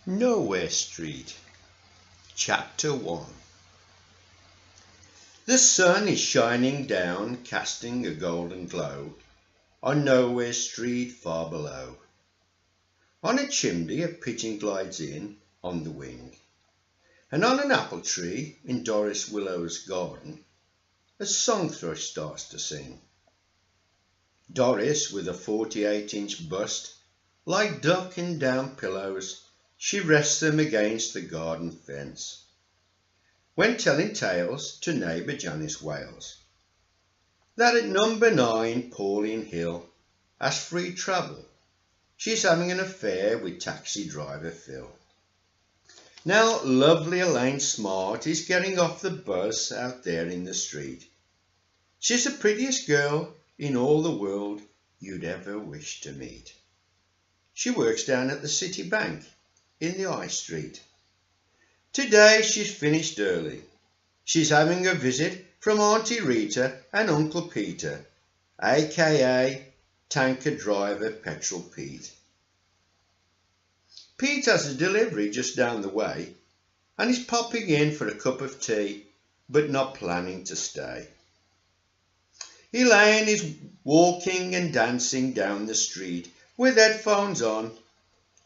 Nowhere Street, Chapter 1. The sun is shining down, casting a golden glow on Nowhere Street far below. On a chimney a pigeon glides in on the wing, and on an apple tree in Doris Willow's garden a song thrush starts to sing. Doris, with a 48-inch bust, like duck in down pillows, she rests them against the garden fence, when telling tales to neighbour Janice Wales, that at number 9 Pauline Hill has free travel. She's having an affair with taxi driver Phil. Now lovely Elaine Smart is getting off the bus out there in the street. She's the prettiest girl in all the world you'd ever wish to meet. She works down at the City Bank in the High Street. Today she's finished early. She's having a visit from Auntie Rita and Uncle Peter, aka tanker driver Petrol Pete. Pete has a delivery just down the way and is popping in for a cup of tea, but not planning to stay. Elaine is walking and dancing down the street with headphones on,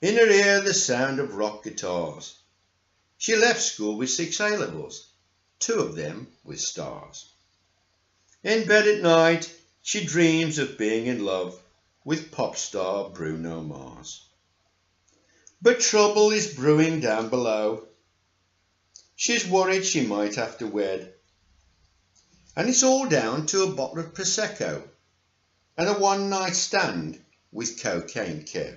in her ear the sound of rock guitars. She left school with 6 A-levels, 2 of them with stars. In bed at night she dreams of being in love with pop star Bruno Mars. But trouble is brewing down below. She's worried she might have to wed. And it's all down to a bottle of Prosecco and a one-night stand with Cocaine Kev.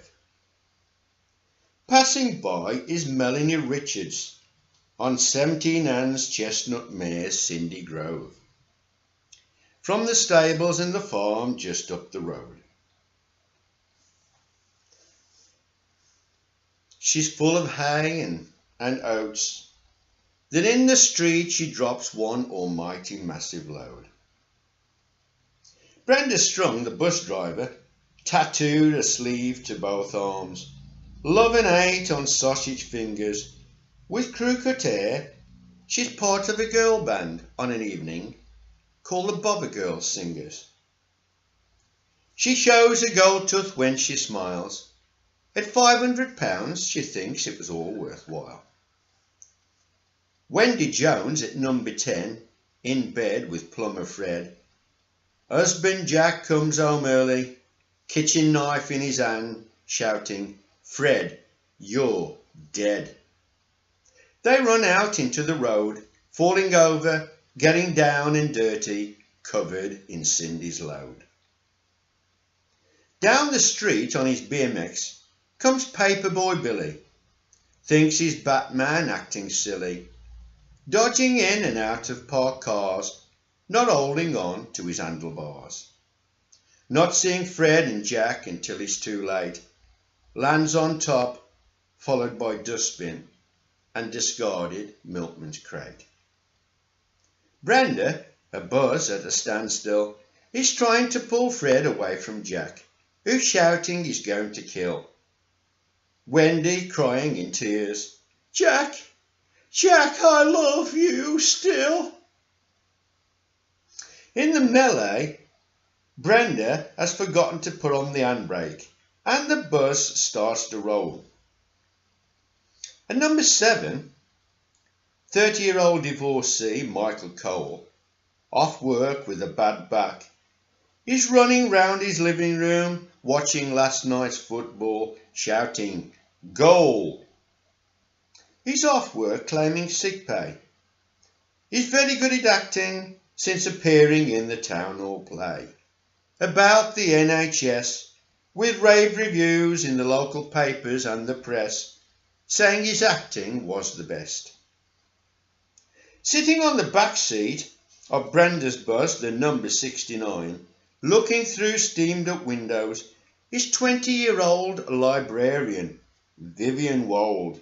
Passing by is Melanie Richards on 17 Ann's chestnut mare Cindy Grove, from the stables and the farm just up the road. She's full of hay and oats, then in the street she drops one almighty massive load. Brenda Strung, the bus driver, tattooed a sleeve to both arms, Love and Hate on sausage fingers, with crew cut hair. She's part of a girl band on an evening called the Bobber Girls Singers. She shows a gold tooth when she smiles. At £500 she thinks it was all worthwhile. Wendy Jones at number 10, in bed with plumber Fred. Husband Jack comes home early, kitchen knife in his hand, shouting, "Fred, you're dead." They run out into the road, falling over, getting down and dirty, covered in Cindy's load. Down the street on his BMX comes Paperboy Billy. Thinks he's Batman acting silly, dodging in and out of parked cars, not holding on to his handlebars. Not seeing Fred and Jack until it's too late. Lands on top, followed by dustbin and discarded milkman's crate. Brenda, a buzz at a standstill, is trying to pull Fred away from Jack, who's shouting he's going to kill. Wendy crying in tears, "Jack, Jack, I love you still." In the melee, Brenda has forgotten to put on the handbrake, and the bus starts to roll. At number 7, 30-year-old divorcee Michael Cole, off work with a bad back, is running round his living room watching last night's football, shouting, "Goal!" He's off work claiming sick pay. He's very good at acting since appearing in the town hall play about the NHS, with rave reviews in the local papers and the press, saying his acting was the best. Sitting on the back seat of Brenda's bus, the number 69, looking through steamed up windows, is 20-year-old librarian Vivian Wold.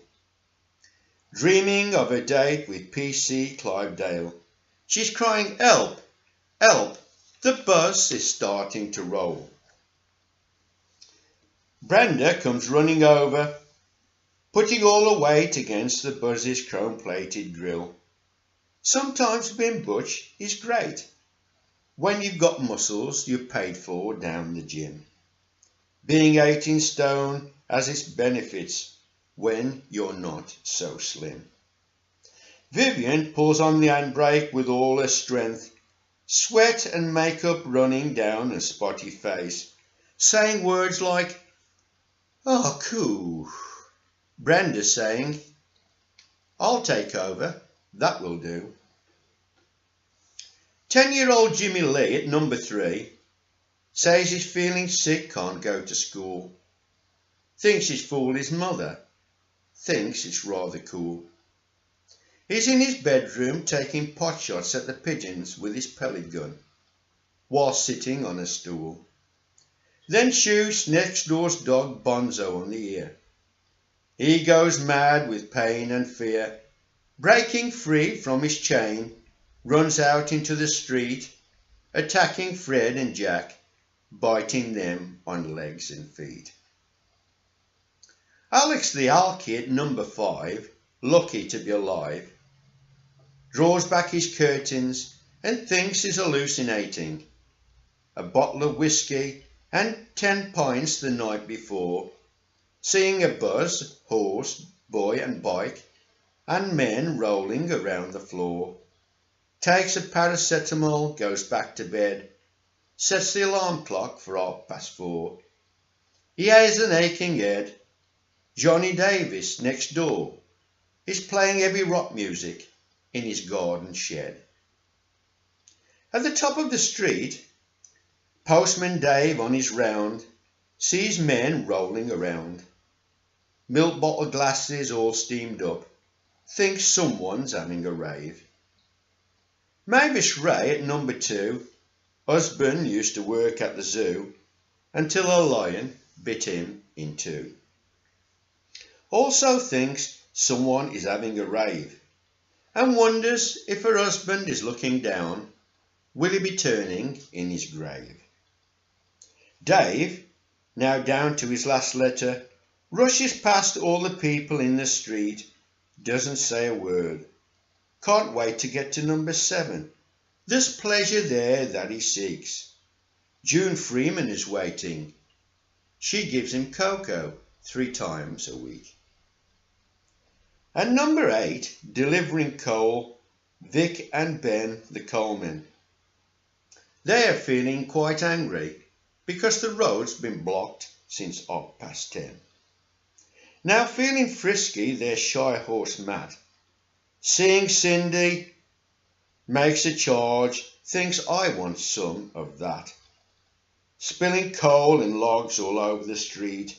Dreaming of a date with PC Clivedale, she's crying, "Help, help, the bus is starting to roll." Brenda comes running over, putting all the weight against the buzz's chrome-plated drill. Sometimes being butch is great, when you've got muscles you've paid for down the gym. Being 18 stone has its benefits when you're not so slim. Vivian pulls on the handbrake with all her strength, sweat and makeup running down her spotty face, saying words like, "Oh, cool." Brenda saying, "I'll take over, that will do." 10-year-old Jimmy Lee at number 3 says he's feeling sick, can't go to school. Thinks he's fooled his mother, thinks it's rather cool. He's in his bedroom taking pot shots at the pigeons with his pellet gun, while sitting on a stool. Then shoots next door's dog Bonzo on the ear. He goes mad with pain and fear, breaking free from his chain, runs out into the street, attacking Fred and Jack, biting them on legs and feet. Alex the Alky at number 5, lucky to be alive, draws back his curtains and thinks he's hallucinating. A bottle of whiskey and 10 pints the night before, seeing a buzz, horse, boy and bike, and men rolling around the floor. Takes a paracetamol, goes back to bed, sets the alarm clock for 4:30. He has an aching head. Johnny Davis next door is playing heavy rock music in his garden shed. At the top of the street, Postman Dave on his round sees men rolling around. Milk bottle glasses all steamed up, thinks someone's having a rave. Mavis Ray at number 2, husband used to work at the zoo until a lion bit him in two. Also thinks someone is having a rave and wonders if her husband is looking down, will he be turning in his grave? Dave, now down to his last letter, rushes past all the people in the street, doesn't say a word. Can't wait to get to number 7. There's pleasure there that he seeks. June Freeman is waiting. She gives him cocoa 3 times a week. At number 8, delivering coal, Vic and Ben the coalmen. They are feeling quite angry because the road's been blocked since 10:30. Now feeling frisky, their shy horse Matt, seeing Cindy, makes a charge, thinks I want some of that. Spilling coal and logs all over the street.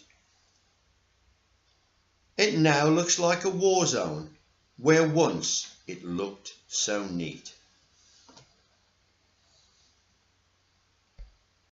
It now looks like a war zone, where once it looked so neat.